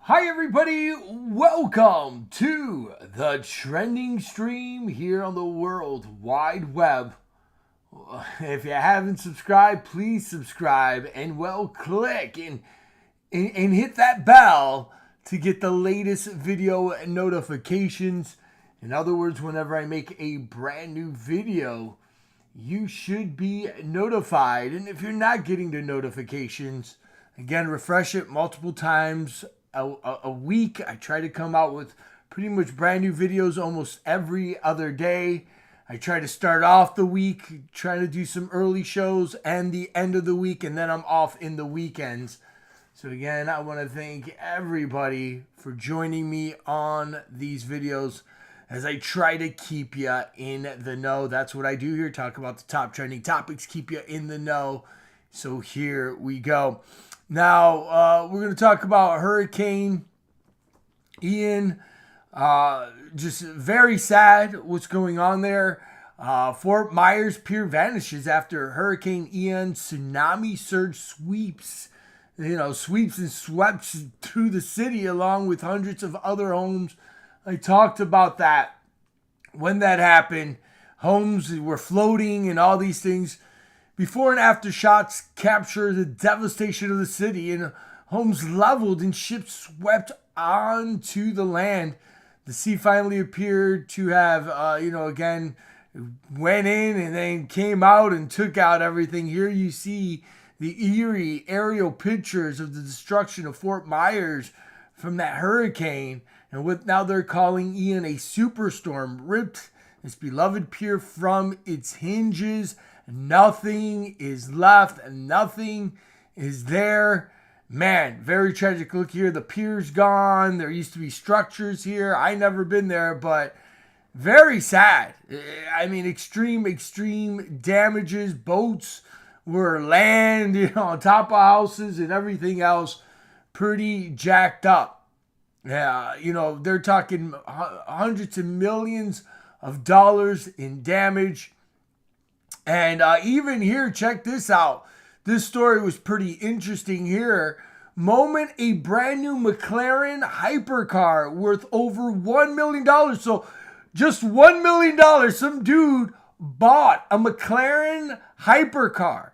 Hi everybody, welcome to the trending stream here on the World Wide Web. If you haven't subscribed, please subscribe and click and hit that bell to get the latest video notifications. In other words, whenever I make a brand new video, you should be notified. And if you're not getting the notifications, again, refresh it multiple times a week. I try to come out with pretty much brand new videos almost every other day. I try to start off the week, try to do some early shows and the end of the week, and then I'm off in the weekends. So again, I want to thank everybody for joining me on these videos as I try to keep you in the know. That's what I do here, talk about the top trending topics, keep you in the know. So here we go. Now, we're going to talk about Hurricane Ian. Just very sad what's going on there. Fort Myers Pier vanishes after Hurricane Ian tsunami surge sweeps and swept through the city along with hundreds of other homes. I talked about that when that happened. Homes were floating and all these things. Before and after shots capture the devastation of the city, and homes leveled and ships swept onto the land. The sea finally appeared to have, again, went in and then came out and took out everything. Here you see the eerie aerial pictures of the destruction of Fort Myers from that hurricane. And what now they're calling Ian a superstorm ripped its beloved pier from its hinges. Nothing is left. Nothing is there. Man, very tragic. Look here. The pier's gone. There used to be structures here. I never been there, but very sad. I mean, extreme damages. Boats were land, on top of houses and everything else. Pretty jacked up. Yeah, they're talking hundreds of millions of dollars in damage. And even here, check this out. This story was pretty interesting here. Moment a brand new McLaren hypercar worth over $1 million. So just $1 million, some dude bought a McLaren hypercar.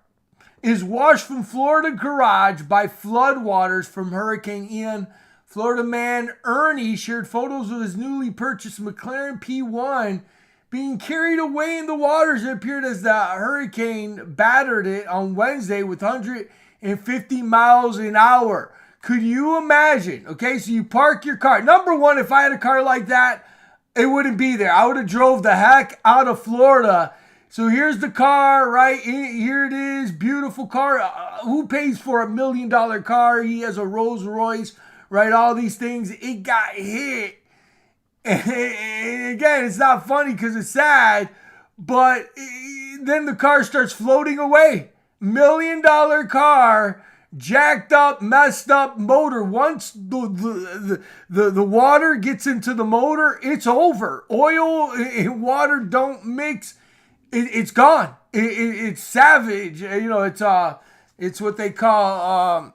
Is washed from Florida garage by floodwaters from Hurricane Ian. Florida man Ernie shared photos of his newly purchased McLaren P1 being carried away in the waters. It appeared as the hurricane battered it on Wednesday with 150 miles an hour. Could you imagine? Okay, so you park your car. Number one, if I had a car like that, it wouldn't be there. I would have drove the heck out of Florida. So here's the car, right? Here it is, beautiful car. Who pays for $1 million car? He has a Rolls Royce, right? All these things. It got hit. And again, it's not funny because it's sad, but then the car starts floating away. $1 million car, jacked up, messed up motor. Once the water gets into the motor, it's over. Oil and water don't mix. It's gone. It's savage. It's what they call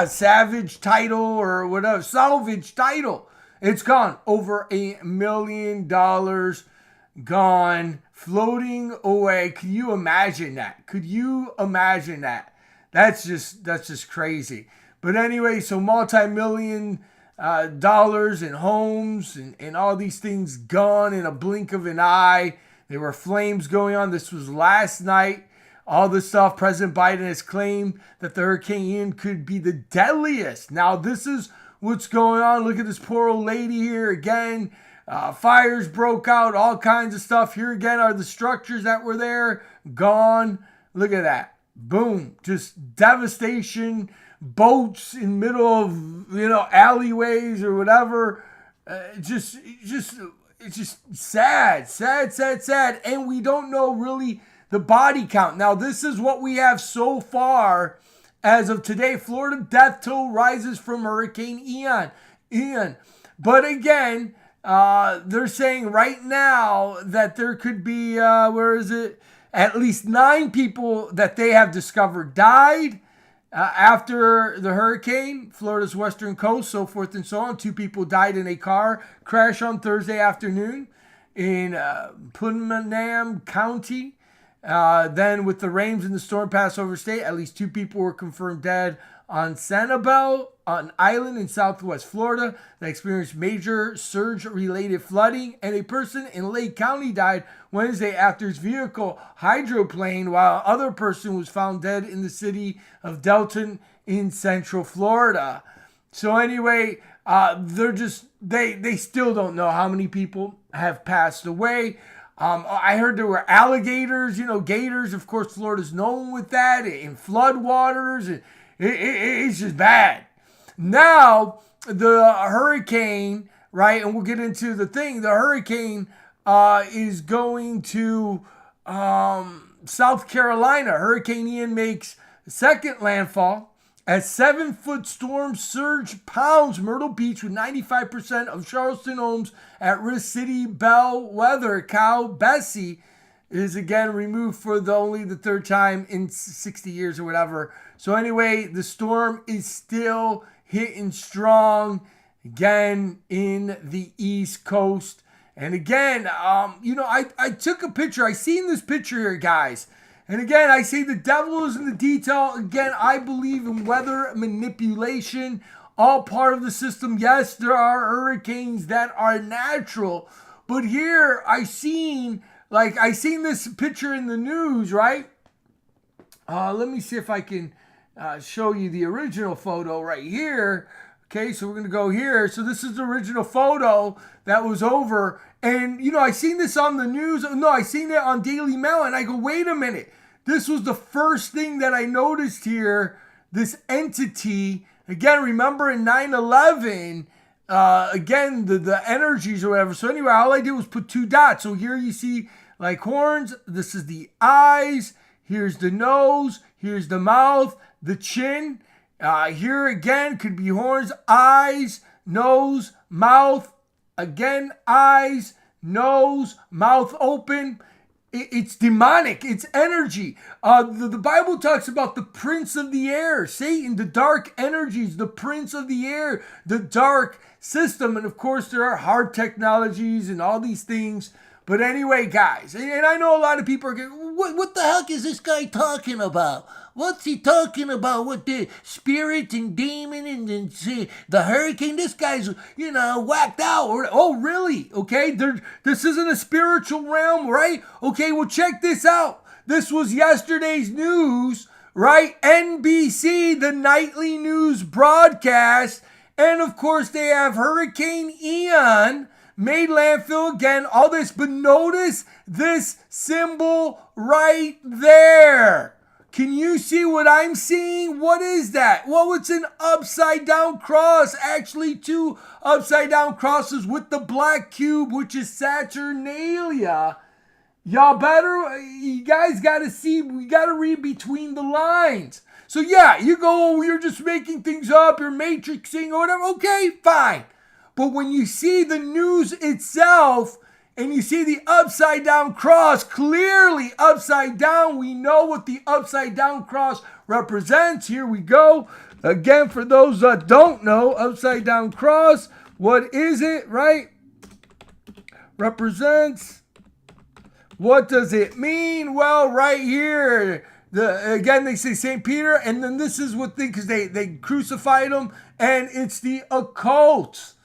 savage title or whatever, salvage title. It's gone. Over $1 million gone, floating away. Can you imagine that? Could you imagine that? That's just crazy. But anyway, so multi-million dollars in homes and all these things gone in a blink of an eye. There were flames going on. This was last night. All this stuff. President Biden has claimed that the Hurricane Ian could be the deadliest. Now, this is what's going on. Look at this poor old lady here again. Fires broke out, all kinds of stuff. Here again are the structures that were there, gone. Look at that. Boom. Just devastation. Boats in middle of, alleyways or whatever. It's just sad. And we don't know really the body count. Now, this is what we have so far. As of today, Florida death toll rises from Hurricane Ian. But again, they're saying right now that there could be, at least 9 people that they have discovered died. After the hurricane, Florida's western coast, so forth and so on. 2 people died in a car crash on Thursday afternoon in Putnam County. Then with the rains and the storm pass over state, at least 2 people were confirmed dead on Sanibel, an island in southwest Florida that experienced major surge-related flooding, and a person in Lake County died Wednesday after his vehicle hydroplaned, while another person was found dead in the city of Delton in central Florida. So anyway, they still don't know how many people have passed away. I heard there were alligators, gators. Of course, Florida's known with that, in floodwaters. And it's just bad. Now, the hurricane, right, and we'll get into the thing. The hurricane is going to South Carolina. Hurricane Ian makes second landfall as 7-foot storm surge pounds Myrtle Beach with 95% of Charleston homes at risk. City bellwether cow Bessie is again removed for only the 3rd time in 60 years or whatever. So anyway, the storm is still hitting strong again in the East Coast. And again, I took a picture. I seen this picture here, guys. And again, I say the devil is in the detail. Again, I believe in weather manipulation, all part of the system. Yes, there are hurricanes that are natural. But here I seen this picture in the news, right? Let me see if I can show you the original photo right here. Okay, so we're going to go here. So this is the original photo that was over. And, I seen this on the news. No, I seen it on Daily Mail. And I go, wait a minute. This was the first thing that I noticed here. This entity. Again, remember in 9/11, again, the energies or whatever. So anyway, all I did was put 2 dots. So here you see like horns. This is the eyes. Here's the nose. Here's the mouth. The chin. Here again could be horns, eyes, nose, mouth. Again, eyes, nose, mouth open. It's demonic. It's energy. The Bible talks about the prince of the air, Satan, the dark energies, the prince of the air, the dark system. And of course, there are hard technologies and all these things. But anyway, guys, and I know a lot of people are going, what the heck is this guy talking about? What's he talking about with the spirit and demon and the hurricane? This guy's, whacked out. Oh, really? Okay, this isn't a spiritual realm, right? Okay, well, check this out. This was yesterday's news, right? NBC, the nightly news broadcast. And, of course, they have Hurricane Ian made landfill again, all this. But notice this symbol right there. Can you see what I'm seeing? What is that? Well, it's an upside down cross. Actually, 2 upside down crosses with the black cube, which is Saturnalia. You guys got to see, we got to read between the lines. So yeah, you go, you're just making things up, you're matrixing or whatever. Okay, fine. But when you see the news itself, and you see the upside down cross, clearly upside down. We know what the upside down cross represents. Here we go. Again, for those that don't know, upside down cross, what is it, right? Represents. What does it mean? Well, right here, again, they say St. Peter, and then this is what because they crucified him, and it's the occult.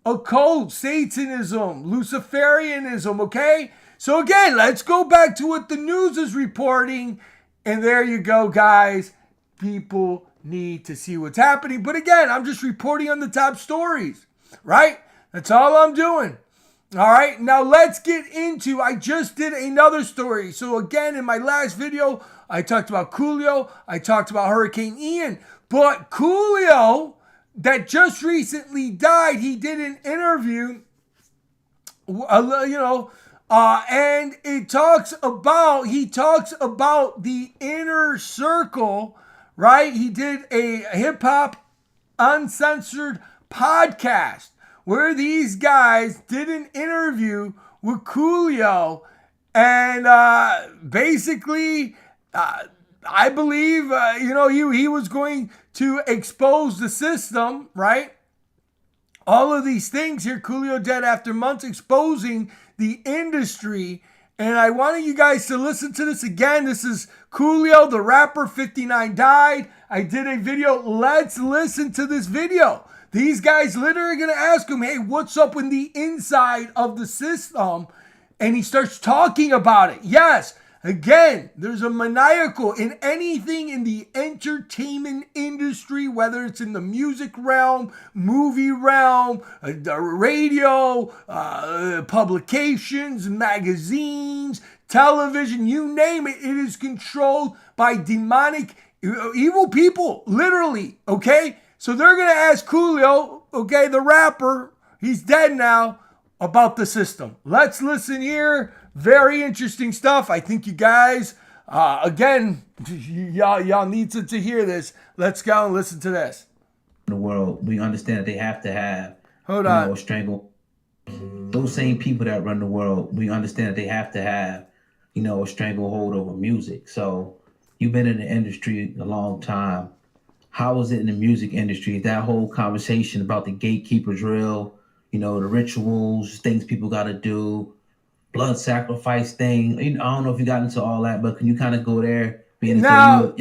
Occult, Satanism, Luciferianism, okay? So again, let's go back to what the news is reporting. And there you go, guys. People need to see what's happening. But again, I'm just reporting on the top stories, right? That's all I'm doing. All right, now let's get into, I just did another story. So again, in my last video, I talked about Coolio. I talked about Hurricane Ian. But Coolio, that just recently died, he did an interview, and he talks about the inner circle, right? He did a hip hop uncensored podcast where these guys did an interview with Coolio, and basically I believe, he was going to expose the system, right? All of these things here, Coolio dead after months, exposing the industry. And I wanted you guys to listen to this again. This is Coolio, the rapper, 59 died. I did a video. Let's listen to this video. These guys literally going to ask him, hey, what's up with the inside of the system? And he starts talking about it. Yes. Again, there's a maniacal in anything in the entertainment industry, whether it's in the music realm, movie realm, the radio, publications, magazines, television, you name it. It is controlled by demonic, evil people, literally, okay? So they're going to ask Coolio, okay, the rapper, he's dead now, about the system. Let's listen here. Very interesting stuff. I think you guys, again, y'all need to hear this. Let's go and listen to this. In the world, we understand that they have to have, hold on, a strangle. Those same people that run the world, we understand that they have to have, a stranglehold over music. So you've been in the industry a long time. How was it in the music industry? That whole conversation about the gatekeeper drill, the rituals, things people got to do, blood sacrifice thing. I don't know if you got into all that, but can you kind of go there? Now,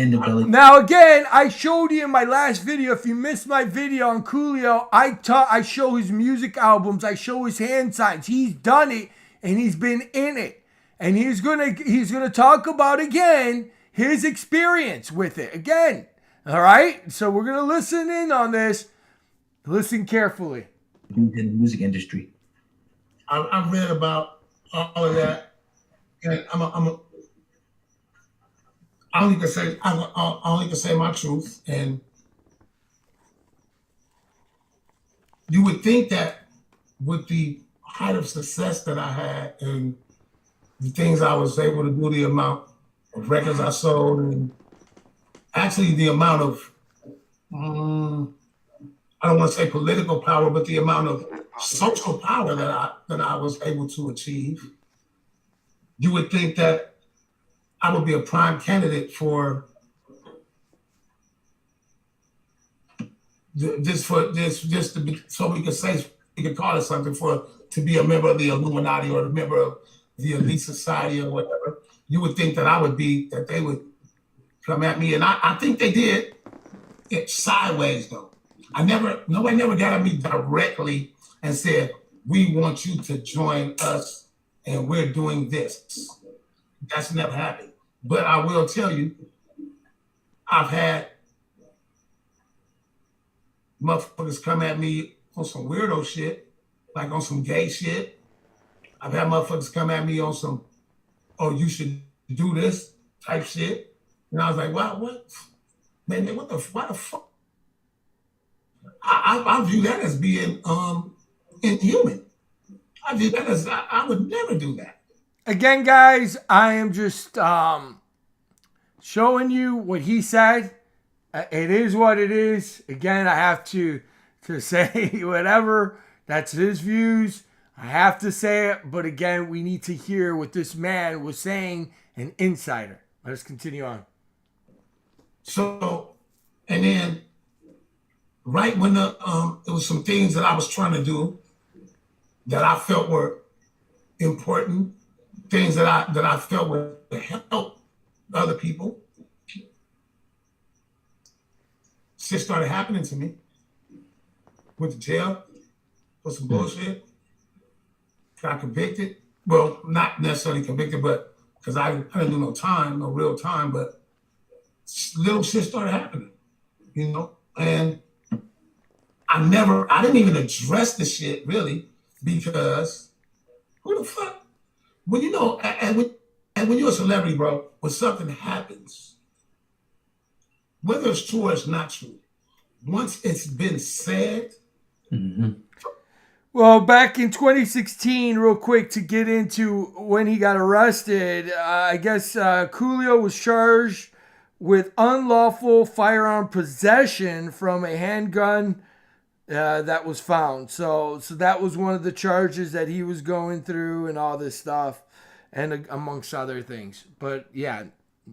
again, I showed you in my last video. If you missed my video on Coolio, I show his music albums. I show his hand signs. He's done it, and he's been in it. And he's gonna talk about, again, his experience with it. Again, all right? So we're going to listen in on this. Listen carefully. In the music industry. I've read about all of that, and I only can say my truth. And you would think that with the height of success that I had and the things I was able to do, the amount of records I sold, and actually the amount of I don't want to say political power, but the amount of social power that I was able to achieve, you would think that I would be a prime candidate for this to be, so we could call it something, to be a member of the Illuminati or a member of the elite society or whatever. You would think that they would come at me, and I think they did it sideways though. Nobody never got at me directly and said, we want you to join us and we're doing this. That's never happened. But I will tell you, I've had motherfuckers come at me on some weirdo shit, like on some gay shit. I've had motherfuckers come at me on some, oh, you should do this type shit. And I was like, what? Man, why the fuck? I view that as being inhuman. I view that as, I would never do that. Again, guys, I am just showing you what he said. It is what it is. Again, I have to say whatever. That's his views. I have to say it. But again, we need to hear what this man was saying, an insider. Let's continue on. So, and then right when there was some things that I was trying to do that I felt were important, things that I felt would help other people, shit started happening to me. Went to jail for some bullshit. Got convicted. Well, not necessarily convicted, but because I didn't do no real time, but little shit started happening, and I didn't even address the shit really, because who the fuck, when when you're a celebrity, bro, when something happens, whether it's true or it's not true, once it's been said. Mm-hmm. Well, back in 2016, real quick to get into when he got arrested, I guess Coolio was charged with unlawful firearm possession from a handgun that was found. So that was one of the charges that he was going through and all this stuff, and amongst other things. But yeah,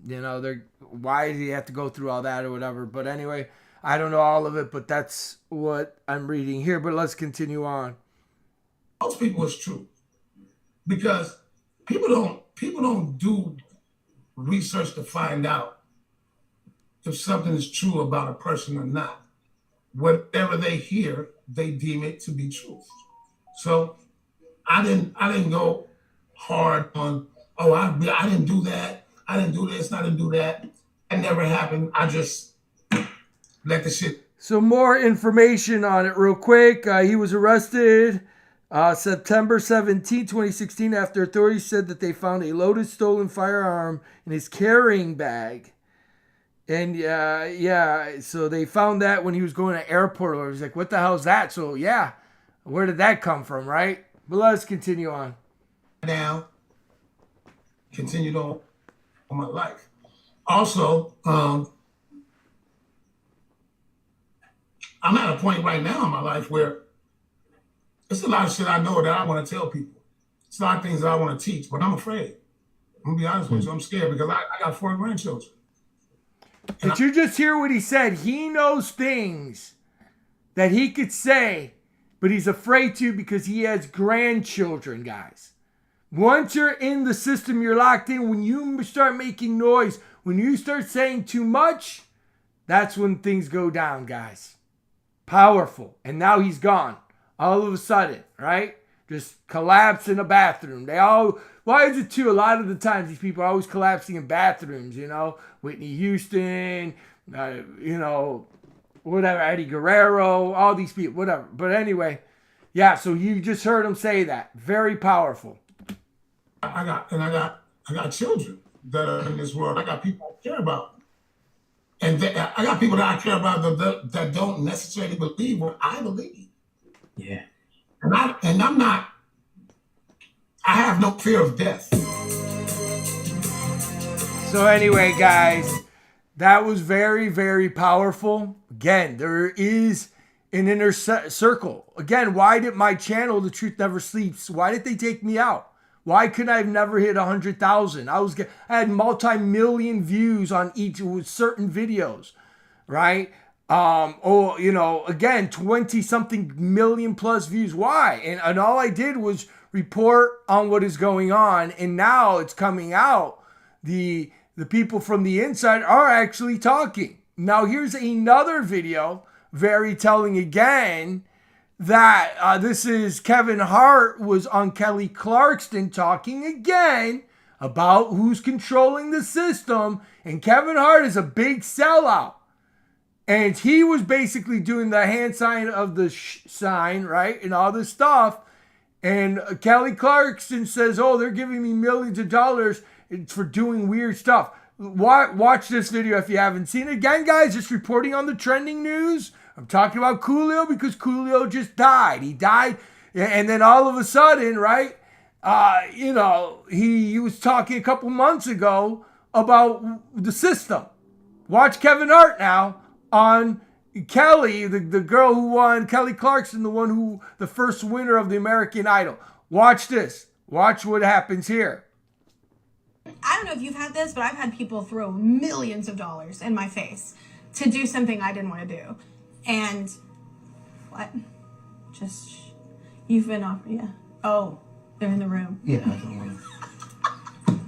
You know, why did he have to go through all that or whatever? But anyway, I don't know all of it, but that's what I'm reading here. But let's continue on. Most people it's true. Because people don't do research to find out if something is true about a person or not. Whatever they hear, they deem it to be truth. So I didn't go hard on, oh, I didn't do that. I didn't do this. I didn't do that. That never happened. I just let the shit. So more information on it real quick. He was arrested September 17, 2016, after authorities said that they found a loaded stolen firearm in his carrying bag. And so they found that when he was going to airport. Or he was like, what the hell is that? So yeah, where did that come from, right? But let's continue on. Now, continued on my life. Also, I'm at a point right now in my life where there's a lot of shit I know that I want to tell people. It's a lot of things that I want to teach, but I'm afraid. I'm going to be honest with you. I'm scared because I got 4 grandchildren. Did you just hear what he said? He knows things that he could say, but he's afraid to because he has grandchildren, guys. Once you're in the system, you're locked in. When you start making noise, when you start saying too much, that's when things go down, guys. Powerful. And now he's gone. All of a sudden, right? Just collapse in a bathroom. Why is it too? A lot of the times these people are always collapsing in bathrooms, you know? Whitney Houston, whatever, Eddie Guerrero, all these people, whatever. But anyway, yeah, so you just heard him say that. Very powerful. I got children that are in this world. I got people I care about. And I got people that I care about that don't necessarily believe what I believe. Yeah. And I'm not, I have no fear of death. So anyway, guys, that was very, very powerful. Again, there is an inner circle. Again, why did my channel, The Truth Never Sleeps, why did they take me out? Why couldn't I have never hit 100,000? I had multi-million views on each with certain videos, right? Again, 20-something million plus views. Why? And all I did was report on what is going on, and now it's coming out. The people from the inside are actually talking. Now, here's another video, very telling again, that this is Kevin Hart was on Kelly Clarkson talking again about who's controlling the system. And Kevin Hart is a big sellout. And he was basically doing the hand sign of the sign, right? And all this stuff. And Kelly Clarkson says, oh, they're giving me millions of dollars for doing weird stuff. Watch this video if you haven't seen it. Again, guys, just reporting on the trending news. I'm talking about Coolio because Coolio just died. He died, and then all of a sudden, right, he was talking a couple months ago about the system. Watch Kevin Hart now on Kelly, the girl who won, Kelly Clarkson, the first winner of the American Idol. Watch this. Watch what happens here. I don't know if you've had this, but I've had people throw millions of dollars in my face to do something I didn't want to do. And what? You've been off, yeah. Oh, they're in the room. Yeah, I don't want to.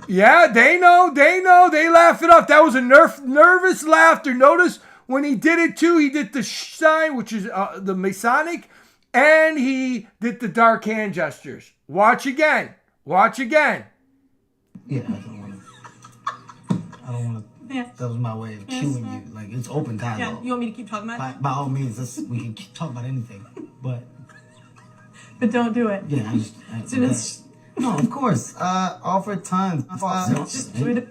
Yeah, they know, they laugh it off. That was a nervous laughter. Notice when he did it too, he did the sign, which is the Masonic, and he did the dark hand gestures. Watch again. Yeah, I don't want to. Yeah. That was my way of cueing you. Like, it's open dialogue. Yeah, you want me to keep talking about it? By all means, we can keep talking about anything. But don't do it. Yeah, no, of course. Offer time. Just do it.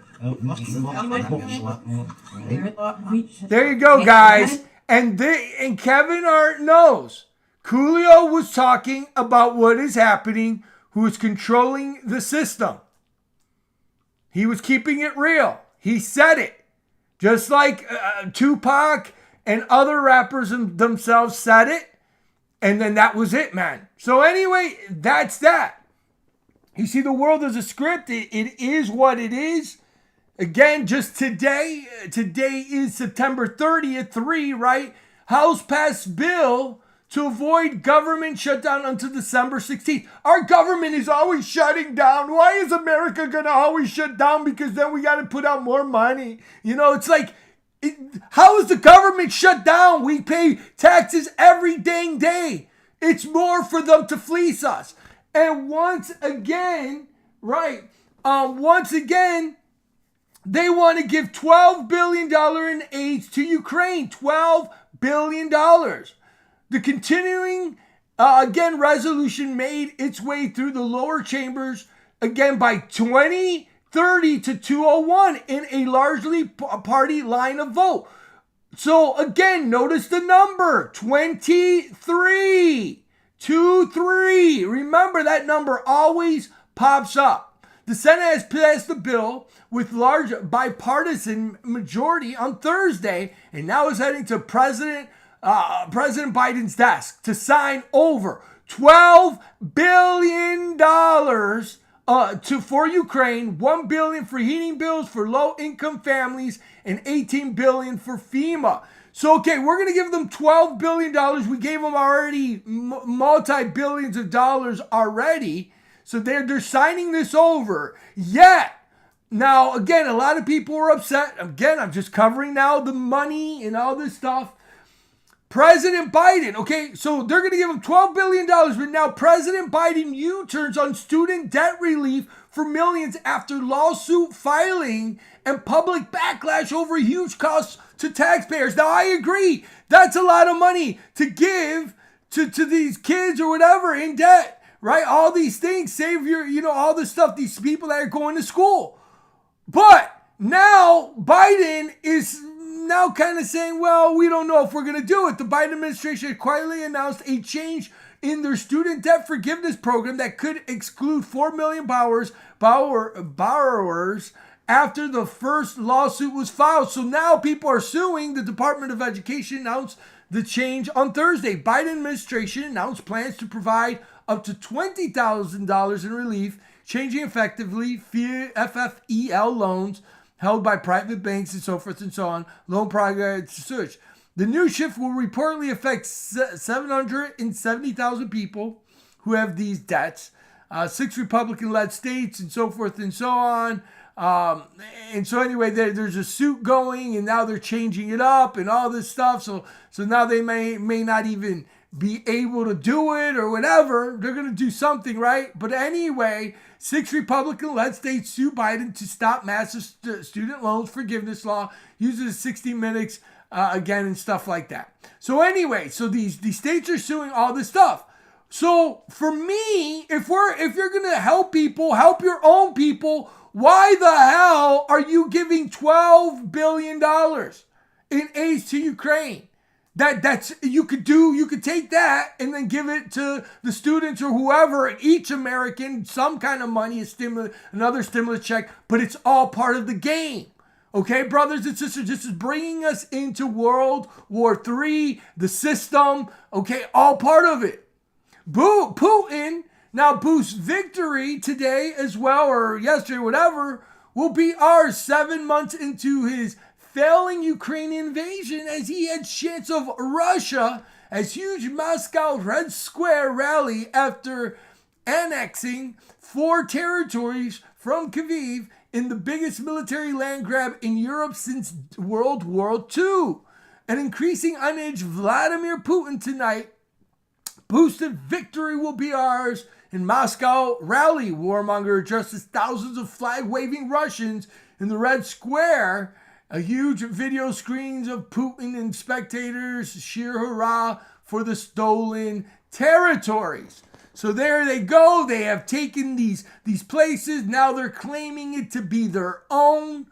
There you go, guys. And Kevin Hart knows. Coolio was talking about what is happening, who is controlling the system. He was keeping it real. He said it. Just like Tupac and other rappers themselves said it. And then that was it, man. So anyway, that's that. You see, the world is a script. It is what it is. Again, just today is September 30th, 3, right? House passed bill to avoid government shutdown until December 16th. Our government is always shutting down. Why is America going to always shut down? Because then we got to put out more money. You know, it's like, how is the government shut down? We pay taxes every dang day. It's more for them to fleece us. And once again, right, they want to give $12 billion in aid to Ukraine. $12 billion. The continuing, resolution made its way through the lower chambers, again, by 2030 to 201 in a largely party line of vote. So, again, notice the number, 23. 2-3. Remember, that number always pops up. The Senate has passed the bill with large bipartisan majority on Thursday, and now is heading to President Biden's desk to sign over $12 billion for Ukraine, $1 billion for heating bills for low-income families, and $18 billion for FEMA. So, okay, we're going to give them $12 billion. We gave them already multi-billions of dollars already. So they're signing this over. Yet, now, again, a lot of people are upset. Again, I'm just covering now the money and all this stuff. President Biden, okay, so they're going to give him $12 billion, but now President Biden U-turns on student debt relief for millions after lawsuit filing and public backlash over huge costs to taxpayers. Now, I agree. That's a lot of money to give to these kids or whatever in debt, right? All these things, save your, all this stuff, these people that are going to school. But now Biden is now kind of saying, well, we don't know if we're going to do it. The Biden administration quietly announced a change in their student debt forgiveness program that could exclude 4 million borrowers after the first lawsuit was filed. So now people are suing. The Department of Education announced the change on Thursday. Biden administration announced plans to provide up to $20,000 in relief, changing effectively FFEL loans held by private banks and so forth and so on, loan progress search. The new shift will reportedly affect 770,000 people who have these debts, 6 Republican-led states and so forth and so on. And so anyway, there's a suit going, and now they're changing it up and all this stuff. So now they may not even be able to do it or whatever. They're going to do something, right? But anyway, 6 Republican-led states sue Biden to stop massive student loans forgiveness law, uses 60 Minutes again and stuff like that. So anyway, so these states are suing all this stuff. So for me, if you're going to help people, help your own people, why the hell are you giving $12 billion in aid to Ukraine? That's you could take that and then give it to the students or whoever, each American, some kind of money, another stimulus check, but it's all part of the game. Okay, brothers and sisters, this is bringing us into World War III, the system, okay, all part of it. Putin now boosts victory today as well, or yesterday, whatever, will be ours 7 months into his failing Ukrainian invasion, as he had chance of Russia as huge Moscow Red Square rally after annexing 4 territories from Kyiv in the biggest military land grab in Europe since World War II. An increasing unhinged Vladimir Putin tonight boosted victory will be ours in Moscow rally. Warmonger addresses thousands of flag-waving Russians in the Red Square. A huge video screens of Putin and spectators cheer hurrah for the stolen territories. So there they go. They have taken these places. Now they're claiming it to be their own.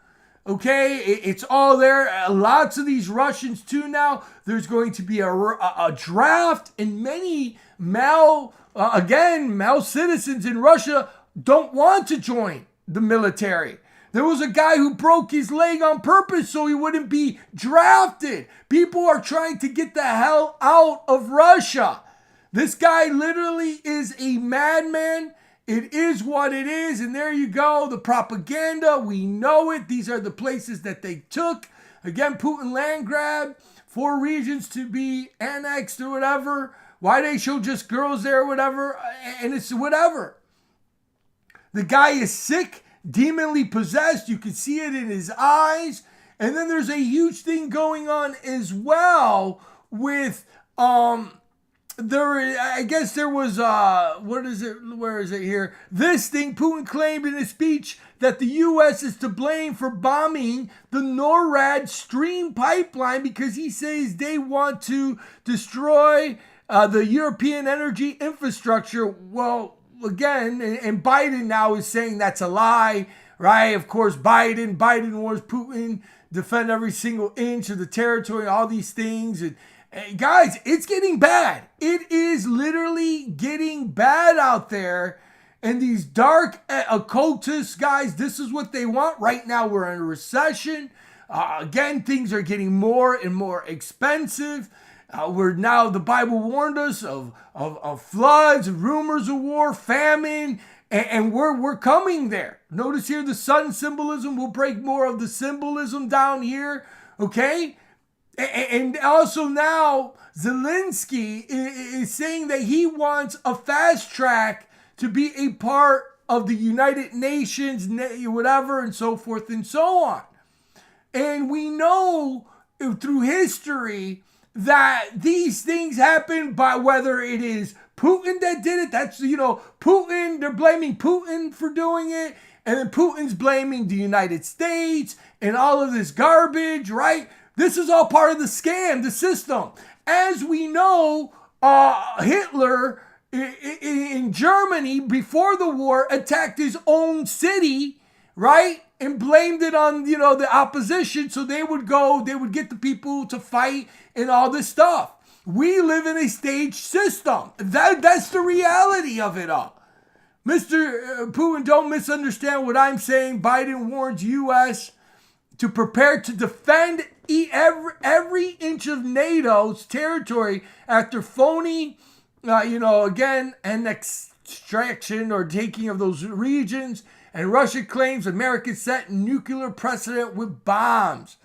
Okay, it's all there. Lots of these Russians too now. There's going to be a draft, and many male citizens in Russia don't want to join the military. There was a guy who broke his leg on purpose so he wouldn't be drafted. People are trying to get the hell out of Russia. This guy literally is a madman. It is what it is, and there you go. The propaganda, we know it. These are the places that they took. Again, Putin land grab, 4 regions to be annexed or whatever. Why they show just girls there or whatever, and it's whatever. The guy is sick, demonly possessed. You can see it in his eyes. And then there's a huge thing going on as well with I guess there was where is it here? This thing, Putin claimed in his speech that the U.S. is to blame for bombing the NORAD Stream pipeline because he says they want to destroy the European energy infrastructure. Well, again, and Biden now is saying that's a lie, right? Of course, Biden wants Putin defend every single inch of the territory, all these things. And guys, it's getting bad. It is literally getting bad out there. And these dark occultists, guys, this is what they want. Right now, we're in a recession. Again, things are getting more and more expensive. The Bible warned us of floods, rumors of war, famine, and we're coming there. Notice here the sun symbolism. We'll break more of the symbolism down here, okay? And also now Zelensky is saying that he wants a fast track to be a part of the United Nations, whatever, and so forth and so on. And we know through history that these things happen by whether it is Putin that did it. That's, Putin, they're blaming Putin for doing it. And then Putin's blaming the United States and all of this garbage, right? This is all part of the scam, the system. As we know, Hitler in Germany before the war attacked his own city, right? And blamed it on, the opposition. So they would get the people to fight and all this stuff. We live in a staged system. That's the reality of it all. Mr. Putin, don't misunderstand what I'm saying. Biden warns U.S. to prepare to defend every inch of NATO's territory after phony, again, extraction or taking of those regions. And Russia claims America set nuclear precedent with bombs.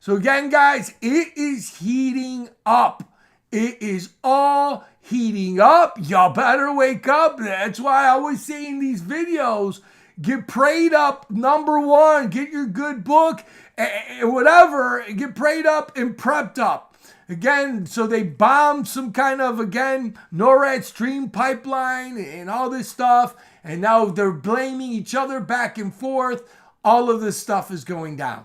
So again, guys, it is heating up. It is all heating up. Y'all better wake up. That's why I always say in these videos, get prayed up. Number one, get your good book, whatever. Get prayed up and prepped up. Again, so they bombed some kind of, NORAD Stream pipeline and all this stuff. And now they're blaming each other back and forth. All of this stuff is going down.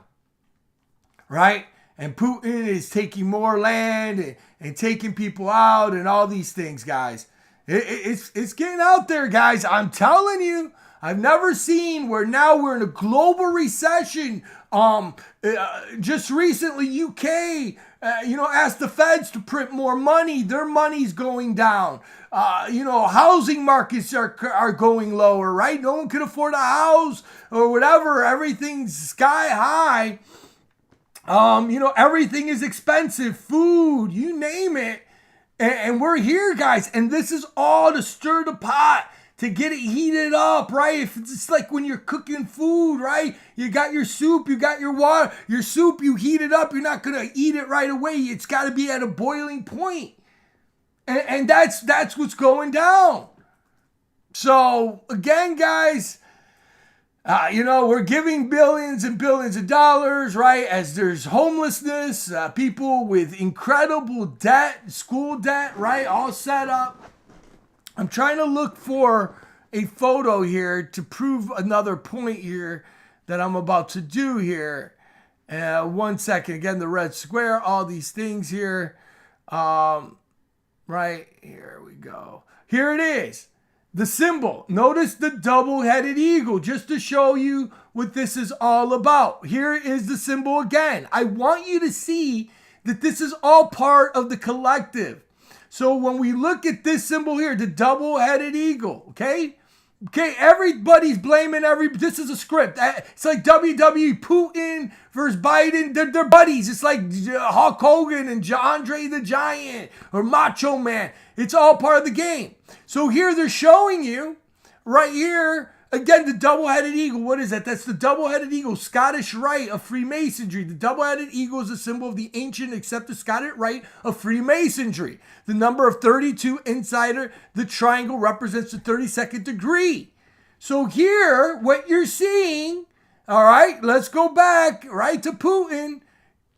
Right? And Putin is taking more land and taking people out and all these things, guys. It's getting out there, guys. I'm telling you. I've never seen where now we're in a global recession. Just recently, UK, asked the feds to print more money. Their money's going down. Housing markets are going lower, right? No one can afford a house or whatever. Everything's sky high. Everything is expensive. Food, you name it. And we're here, guys. And this is all to stir the pot, to get it heated up, right? If it's like when you're cooking food, right? You got your soup, you got your water. Your soup, you heat it up. You're not going to eat it right away. It's got to be at a boiling point. And that's what's going down. So, again, guys, we're giving billions and billions of dollars, right? As there's homelessness, people with incredible debt, school debt, right? All set up. I'm trying to look for a photo here to prove another point here that I'm about to do here. 1 second. Again, the red square, all these things here. Right, here we go. Here it is. The symbol. Notice the double-headed eagle, just to show you what this is all about. Here is the symbol again. I want you to see that this is all part of the collective. So when we look at this symbol here, the double-headed eagle, okay? Okay, everybody's blaming this is a script. It's like WWE, Putin versus Biden. They're buddies. It's like Hulk Hogan and Andre the Giant or Macho Man. It's all part of the game. So here they're showing you, right here, again, the double-headed eagle. What is that? That's the double-headed eagle, Scottish Rite of Freemasonry. The double-headed eagle is a symbol of the ancient accepted Scottish Rite of Freemasonry. The number of 32 inside the triangle represents the 32nd degree. So here, what you're seeing, all right, let's go back right to Putin.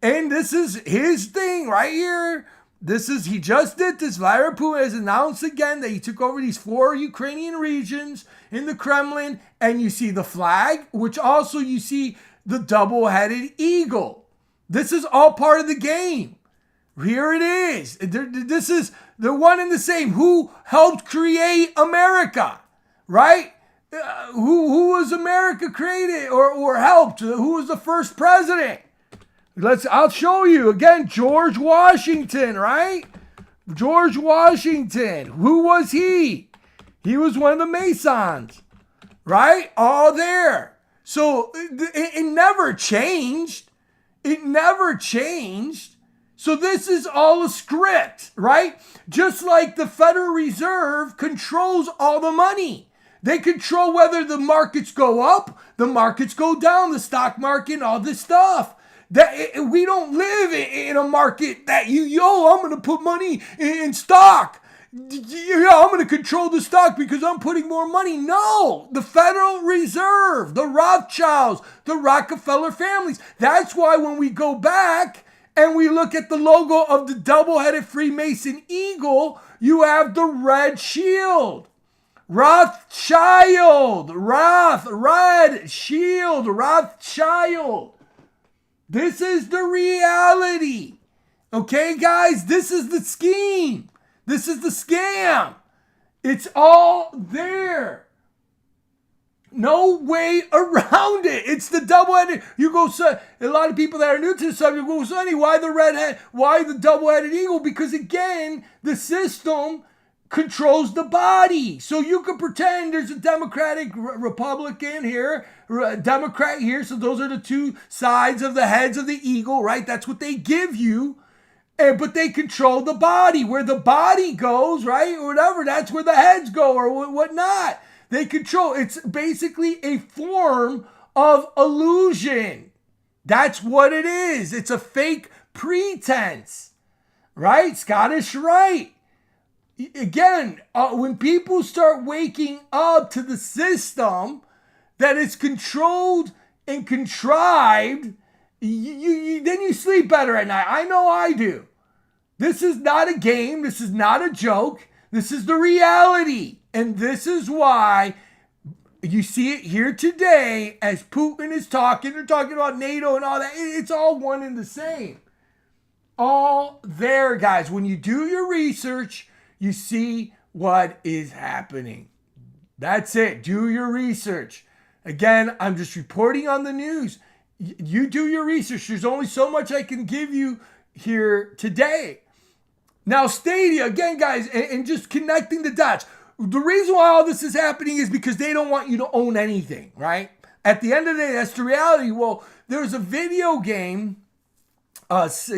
And this is his thing right here. He just did this. Vladimir Putin has announced again that he took over these 4 Ukrainian regions in the Kremlin. And you see the flag, which also you see the double-headed eagle. This is all part of the game. Here it is. This is the one and the same. Who helped create America, right? Who was America created or helped? Who was the first president? I'll show you again. George Washington, right? George Washington. Who was he? He was one of the Masons, right? All there. So it never changed. It never changed. So this is all a script, right? Just like the Federal Reserve controls all the money. They control whether the markets go up, the markets go down, the stock market, and all this stuff. That we don't live in a market that I'm going to put money in stock. Yeah, I'm going to control the stock because I'm putting more money. No, the Federal Reserve, the Rothschilds, the Rockefeller families. That's why when we go back and we look at the logo of the double-headed Freemason eagle, you have the red shield. Rothschild, red shield, Rothschild. This is the reality. Okay, guys? This is the scheme. This is the scam. It's all there. No way around it. It's the double-headed. You go, a lot of people that are new to the subject go, Sonny, why the redhead? Why the double-headed eagle? Because again, the system controls the body. So you could pretend there's a Democratic Republican here, Democrat here. So those are the two sides of the heads of the eagle, right? That's what they give you. But they control the body. Where the body goes, right? Or whatever, that's where the heads go or whatnot. They control. It's basically a form of illusion. That's what it is. It's a fake pretense, right? Scottish Rite. Again, when people start waking up to the system that is controlled and contrived, then you sleep better at night. I know I do. This is not a game. This is not a joke. This is the reality. And this is why you see it here today as Putin is talking. They're talking about NATO and all that. It's all one and the same. All there, guys. When you do your research, you see what is happening. That's it. Do your research. Again, I'm just reporting on the news. You do your research. There's only so much I can give you here today. Now, Stadia, again, guys, and just connecting the dots. The reason why all this is happening is because they don't want you to own anything, right? At the end of the day, that's the reality. Well, there's a video game.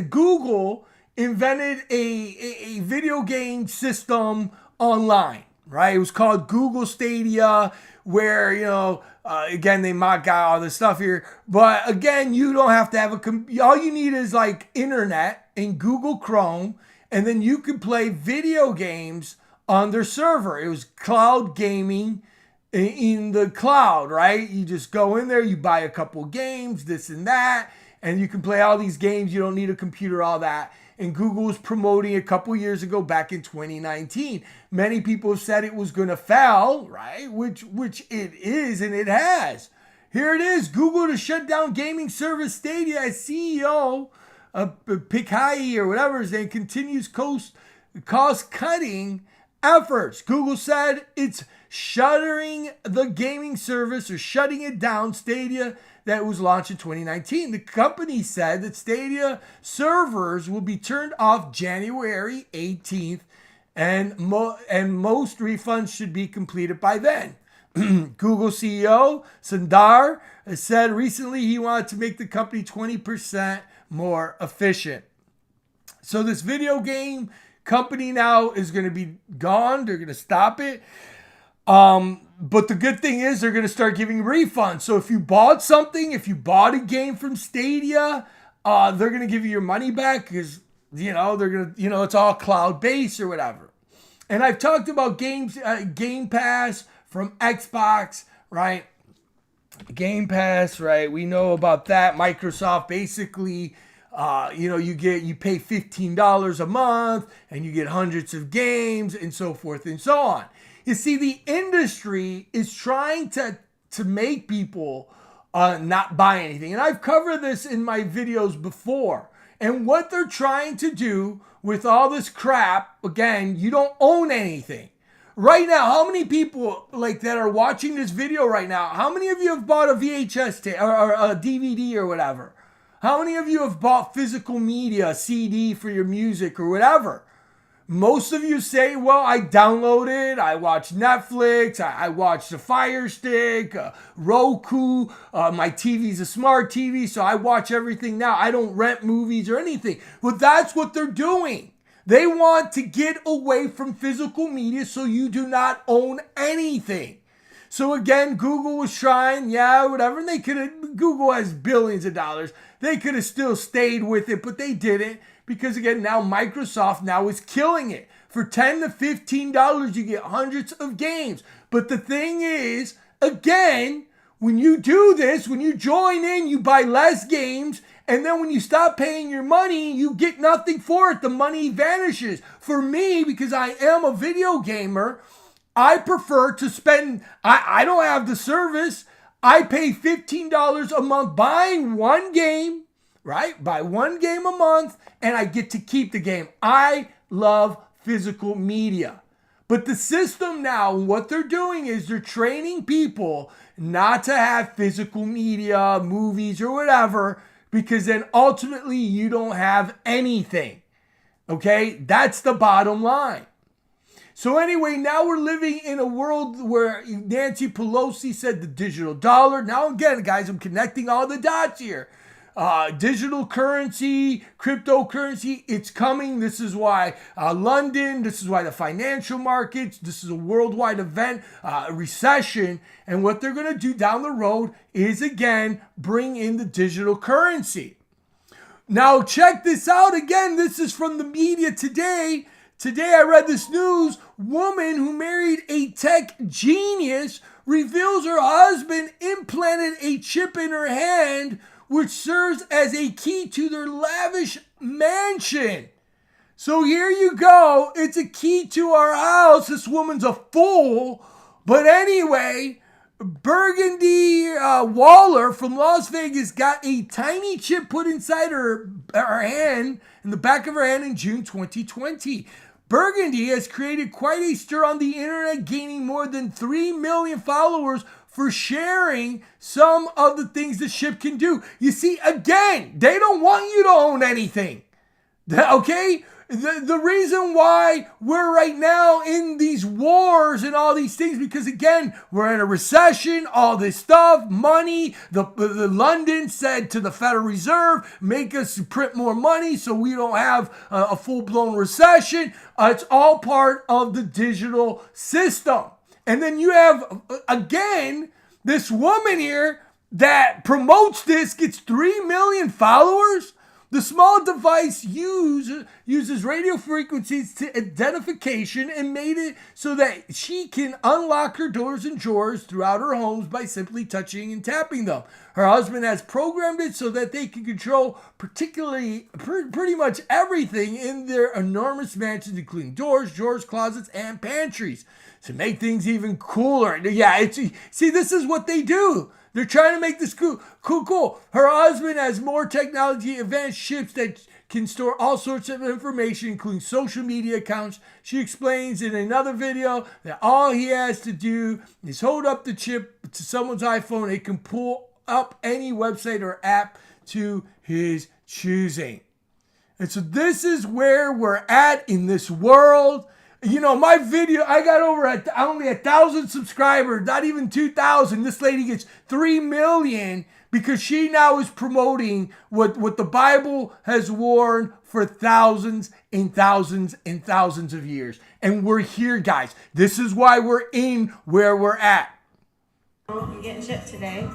Google invented a video game system online, right? It was called Google Stadia, where, again, they mock out all this stuff here. But again, you don't have to have all you need is like internet and Google Chrome, and then you can play video games on their server. It was cloud gaming in the cloud, right? You just go in there, you buy a couple games, this and that, and you can play all these games. You don't need a computer, all that. And Google was promoting a couple years ago, back in 2019. Many people have said it was going to fail, right? Which it is, and it has. Here it is. Google to shut down gaming service Stadia as CEO Pichai or whatever his name continues cost-cutting efforts. Google said it's shuttering the gaming service or shutting it down, Stadia, that was launched in 2019. The company said that Stadia servers will be turned off January 18th, and most refunds should be completed by then. Google CEO Sundar said recently he wanted to make the company 20% more efficient. So this video game company now is going to be gone. They're going to stop it. But the good thing is they're going to start giving refunds. So if you bought something, if you bought a game from Stadia, they're going to give you your money back because, they're going to, it's all cloud-based or whatever. And I've talked about Game Pass from Xbox, right? Game Pass, right? We know about that. Microsoft basically, you pay $15 a month and you get hundreds of games and so forth and so on. You see, the industry is trying to make people not buy anything. And I've covered this in my videos before. And what they're trying to do with all this crap, again, you don't own anything. Right now, how many people that are watching this video right now, how many of you have bought a VHS tape or a DVD or whatever? How many of you have bought physical media, a CD for your music or whatever? Most of you say, well, I download it, I watch Netflix, I watch the Fire Stick, Roku, my TV's a smart TV, so I watch everything now. I don't rent movies or anything. Well, that's what they're doing. They want to get away from physical media so you do not own anything. So again, Google was trying, whatever, and Google has billions of dollars. They could have still stayed with it, but they didn't. Because again, now Microsoft now is killing it. For $10 to $15, you get hundreds of games. But the thing is, again, when you do this, when you join in, you buy less games. And then when you stop paying your money, you get nothing for it. The money vanishes. For me, because I am a video gamer, I prefer to spend, I don't have the service. I pay $15 a month buying one game. Right? Buy one game a month and I get to keep the game. I love physical media. But the system now, what they're doing is they're training people not to have physical media, movies or whatever, because then ultimately you don't have anything. Okay? That's the bottom line. So anyway, now we're living in a world where Nancy Pelosi said the digital dollar. Now again, guys, I'm connecting all the dots here. Digital currency, cryptocurrency, it's coming. This is why London, this is why the financial markets, this is a worldwide event, recession. And what they're going to do down the road is, again, bring in the digital currency. Now, check this out. Again, this is from the media today. Today, I read this news. Woman who married a tech genius reveals her husband implanted a chip in her hand which serves as a key to their lavish mansion. So here you go. It's a key to our house. This woman's a fool. But anyway, Burgundy Waller from Las Vegas got a tiny chip put inside her hand, in the back of her hand in June 2020. Burgundy has created quite a stir on the internet, gaining more than 3 million followers for sharing some of the things the chip can do. You see, again, they don't want you to own anything. Okay? The reason why we're right now in these wars and all these things, because again, we're in a recession, all this stuff, money, the London said to the Federal Reserve, make us print more money so we don't have a full-blown recession. It's all part of the digital system. And then you have, again, this woman here that promotes this, gets 3 million followers. The small device uses radio frequencies to identification and made it so that she can unlock her doors and drawers throughout her homes by simply touching and tapping them. Her husband has programmed it so that they can control pretty much everything in their enormous mansions, including doors, drawers, closets, and pantries. To make things even cooler. Yeah, see, this is what they do. They're trying to make this cool. Her husband has more technology advanced chips that can store all sorts of information, including social media accounts. She explains in another video that all he has to do is hold up the chip to someone's iPhone. It can pull up any website or app to his choosing. And so this is where we're at in this world. You know, my video, I got only 1,000 subscribers, not even 2,000. This lady gets 3 million because she now is promoting what the Bible has warned for thousands and thousands and thousands of years. And we're here, guys. This is why we're in where we're at. I'm getting shipped today.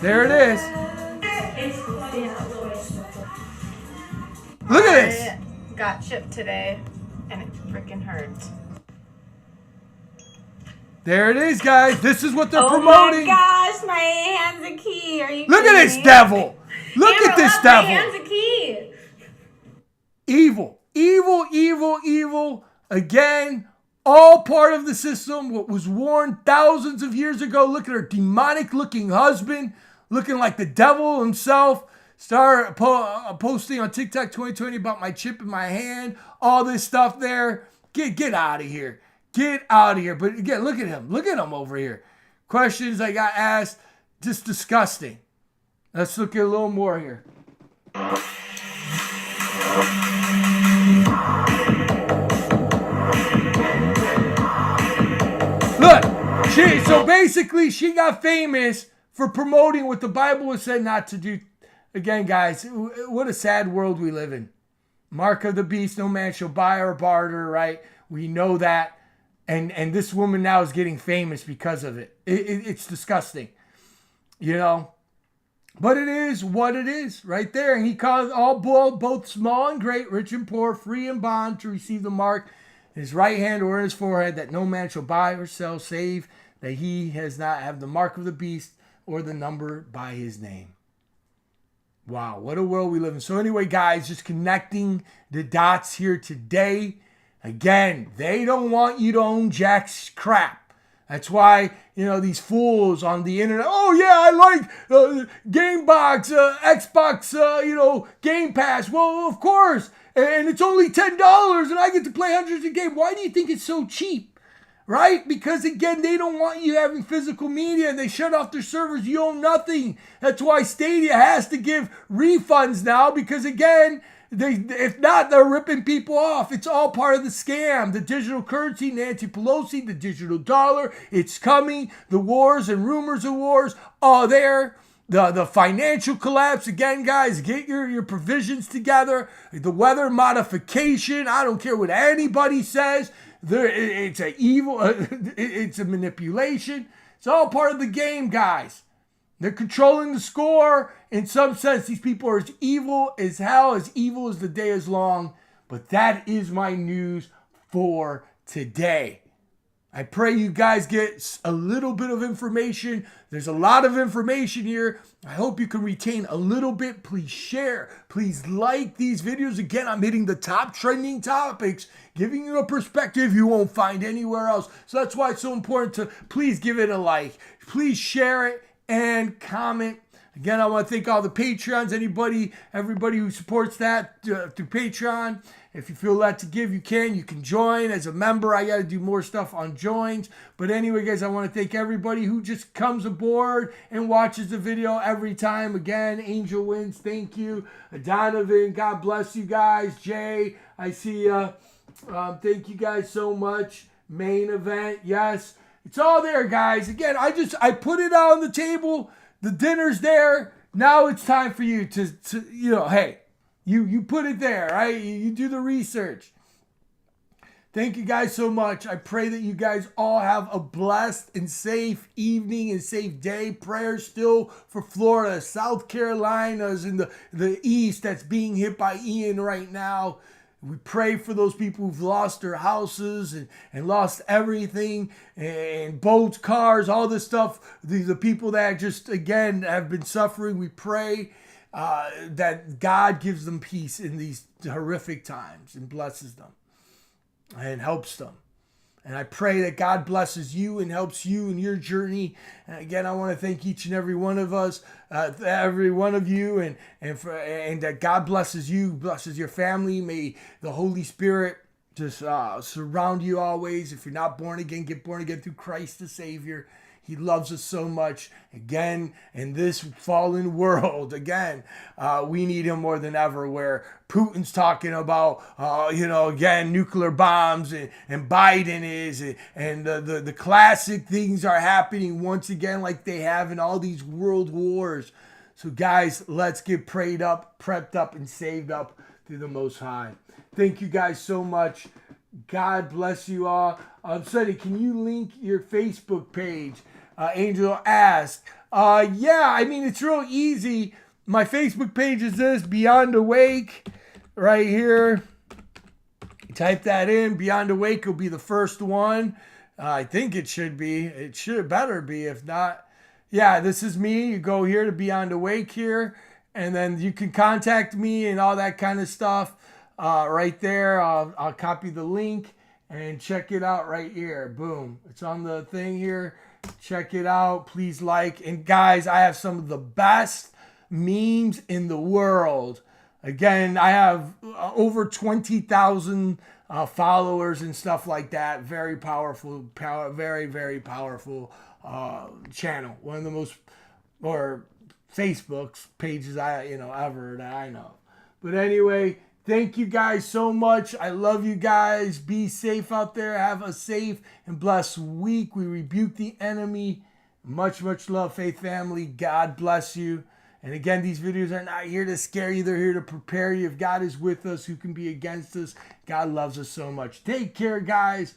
There it is. Look at this. Got shipped today, and it freaking hurts. There it is, guys. This is what they're Oh promoting. my gosh, my hand's a key. Are you Look at kidding this me? devil. Look Amber, at this look, devil. My hand's a key. Evil, evil, evil, evil. Again, all part of the system. What was warned thousands of years ago. Look at her demonic looking husband, looking like the devil himself. Start posting on TikTok 2020 about my chip in my hand. All this stuff there. Get out of here. Get out of here. But again, look at him. Look at him over here. Questions I got asked. Just disgusting. Let's look at a little more here. Look, so basically she got famous for promoting what the Bible was said not to do. Again, guys, what a sad world we live in. Mark of the beast, no man shall buy or barter, right? We know that. And this woman now is getting famous because of it. It's disgusting, you know. But it is what it is right there. And he caused all both small and great, rich and poor, free and bond to receive the mark in his right hand or in his forehead, that no man shall buy or sell, save that he has not have the mark of the beast or the number by his name. Wow, what a world we live in. So anyway, guys, just connecting the dots here today. Again, they don't want you to own jack's crap. That's why, you know, these fools on the internet, oh yeah, I like Gamebox, Xbox, Game Pass. Well, of course. And it's only $10 and I get to play hundreds of games. Why do you think it's so cheap? Right? Because again, they don't want you having physical media. They shut off their servers. You own nothing. That's why Stadia has to give refunds now, because again, if not, they're ripping people off. It's all part of the scam. The digital currency, Nancy Pelosi, the digital dollar, it's coming. The wars and rumors of wars are there. The financial collapse. Again, guys, get your provisions together. The weather modification. I don't care what anybody says. It's a evil. It's a manipulation. It's all part of the game, guys. They're controlling the score. In some sense, these people are as evil as hell, as evil as the day is long. But that is my news for today. I pray you guys get a little bit of information. There's a lot of information here. I hope you can retain a little bit. Please share. Please like these videos. Again, I'm hitting the top trending topics, giving you a perspective you won't find anywhere else. So that's why it's so important to please give it a like. Please share it and comment. Again, I want to thank all the Patreons, everybody who supports that through Patreon. If you feel led to give, you can join as a member. I got to do more stuff on joins. But anyway, guys, I want to thank everybody who just comes aboard and watches the video every time. Again, Angel Wins, thank you. Donovan, God bless you guys. Jay, I see you. Thank you guys so much. Main event, yes. It's all there, guys. Again, I put it on the table. The dinner's there. Now it's time for you to hey, you put it there, right? You do the research. Thank you guys so much. I pray that you guys all have a blessed and safe evening and safe day. Prayers still for Florida, South Carolina's in the east that's being hit by Ian right now. We pray for those people who've lost their houses and lost everything, and boats, cars, all this stuff. The people that just, again, have been suffering. We pray that God gives them peace in these horrific times and blesses them and helps them. And I pray that God blesses you and helps you in your journey. And again, I want to thank each and every one of us, every one of you, and that God blesses you, blesses your family. May the Holy Spirit just surround you always. If you're not born again, get born again through Christ the Savior. He loves us so much. Again, in this fallen world, we need him more than ever, where Putin's talking about, again, nuclear bombs, and Biden is, and the classic things are happening once again like they have in all these world wars. So guys, let's get prayed up, prepped up, and saved up through the Most High. Thank you guys so much. God bless you all. Sonny, can you link your Facebook page? Angel asked. Yeah, I mean, it's real easy. My Facebook page is this, Beyond Awake, right here. Type that in. Beyond Awake will be the first one. I think it should be. It should better be. If not, yeah, this is me. You go here to Beyond Awake here, and then you can contact me and all that kind of stuff right there. I'll copy the link and check it out right here. Boom. It's on the thing here. Check it out. Please like. And guys, I have some of the best memes in the world. Again, I have over 20,000 followers and stuff like that. Very powerful, very, very powerful channel. One of the most, or Facebook's pages ever that I know. But anyway, thank you guys so much. I love you guys. Be safe out there. Have a safe and blessed week. We rebuke the enemy. Much, much love, Faith family. God bless you. And again, these videos are not here to scare you. They're here to prepare you. If God is with us, who can be against us? God loves us so much. Take care, guys.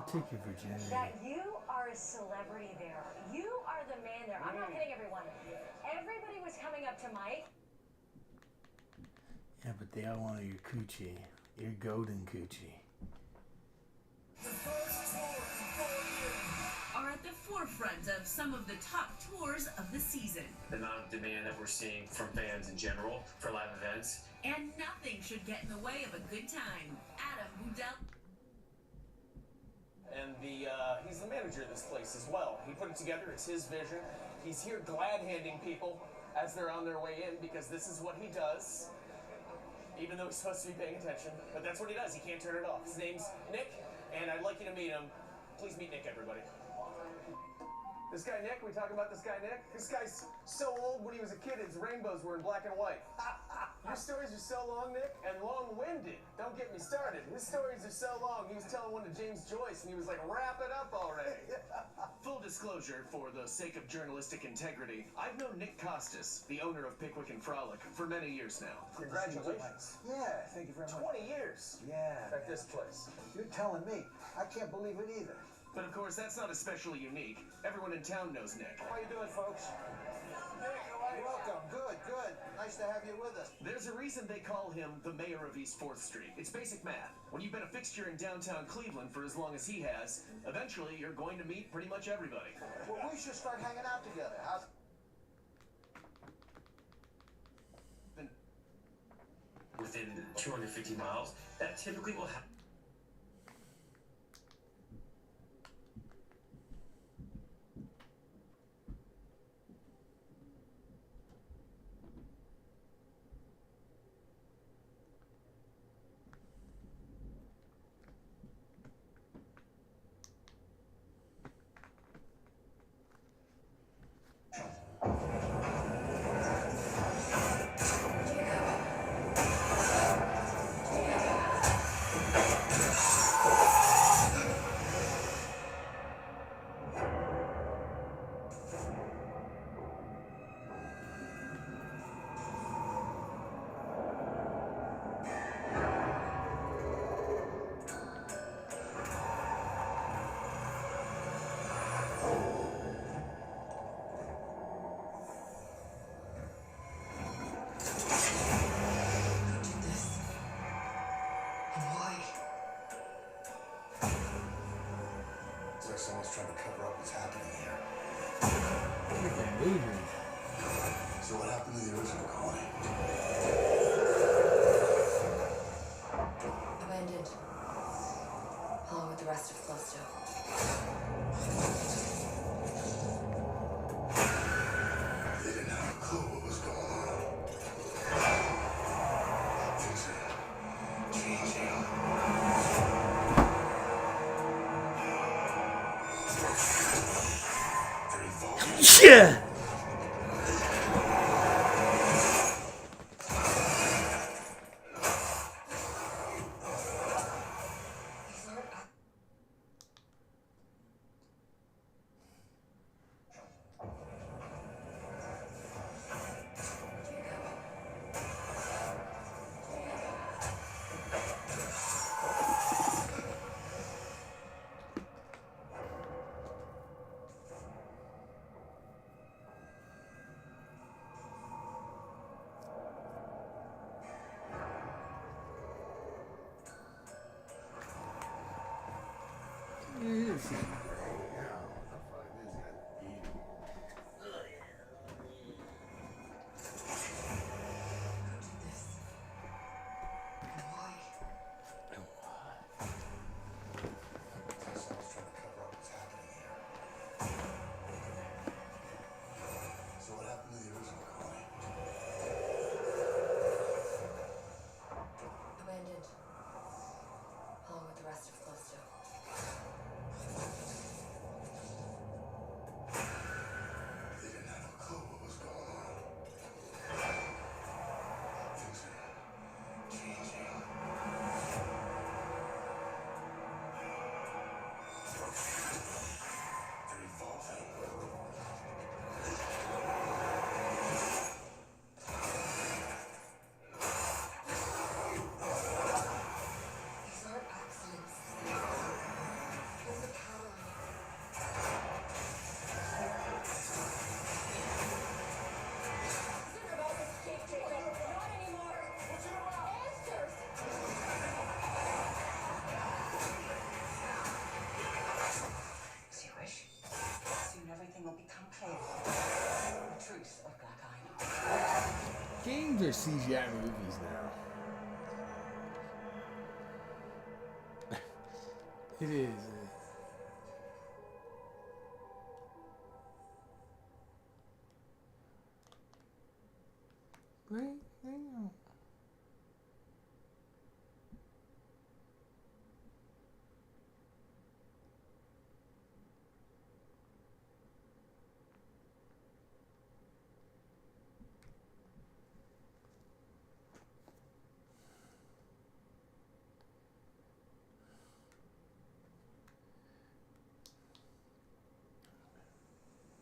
I'll take your virginity. That you are a celebrity there. You are the man there. I'm not kidding, everyone. Everybody was coming up to Mike. Yeah, but they all wanted your coochie. Your golden coochie. Are at the forefront of some of the top tours of the season. The amount of demand that we're seeing from fans in general for live events. And nothing should get in the way of a good time. Adam Budell. And he's the manager of this place as well. He put it together, it's his vision. He's here glad-handing people as they're on their way in because this is what he does. Even though he's supposed to be paying attention. But that's what he does, he can't turn it off. His name's Nick, and I'd like you to meet him. Please meet Nick, everybody. This guy Nick, we talking about this guy Nick? This guy's so old when he was a kid, his rainbows were in black and white. Your stories are so long, Nick, and long-winded. Don't get me started. His stories are so long. He was telling one to James Joyce, and he was like, wrap it up already. Full disclosure, for the sake of journalistic integrity, I've known Nick Costas, the owner of Pickwick and Frolic, for many years now. Congratulations. Yeah, thank you very much. 20 years. Yeah. At this place. You're telling me. I can't believe it either. But of course, that's not especially unique. Everyone in town knows Nick. How you doing, folks? Nick, how are you? Welcome. Good, good. Nice to have you with us. There's a reason they call him the mayor of East 4th Street. It's basic math. When you've been a fixture in downtown Cleveland for as long as he has, eventually you're going to meet pretty much everybody. Well, we should start hanging out together. How's... Within 250 miles, that typically will happen. Someone's trying to cover up what's happening here. So what happened to the original colony? Abandoned. Along with the rest of Coolio. They didn't have a clue what was going on. Things are changing. Yeah. Abandoned. Along with the rest of Coolio. These are CGI movies now. It is. Right?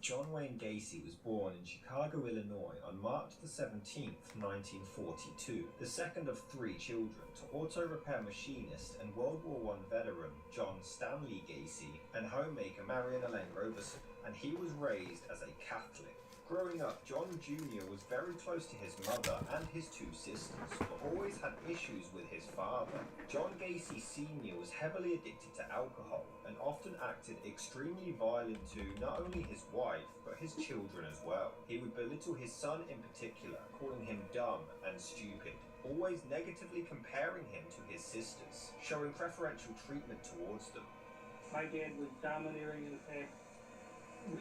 John Wayne Gacy was born in Chicago, Illinois on March the 17th, 1942, the second of 3 children to auto repair machinist and World War I veteran John Stanley Gacy and homemaker Marion Elaine Roberson, and he was raised as a Catholic. Growing up, John Jr. was very close to his mother and his 2 sisters, but always had issues with his father. John Gacy Sr. was heavily addicted to alcohol and often acted extremely violent to not only his wife, but his children as well. He would belittle his son in particular, calling him dumb and stupid, always negatively comparing him to his sisters, showing preferential treatment towards them. My dad was domineering in the fact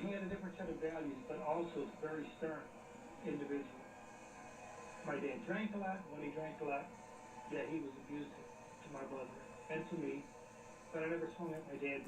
he had a different set of values, but also a very stern individual. My dad drank a lot. When he drank a lot, yeah, he was abusive to my brother and to me, but I never saw my dad do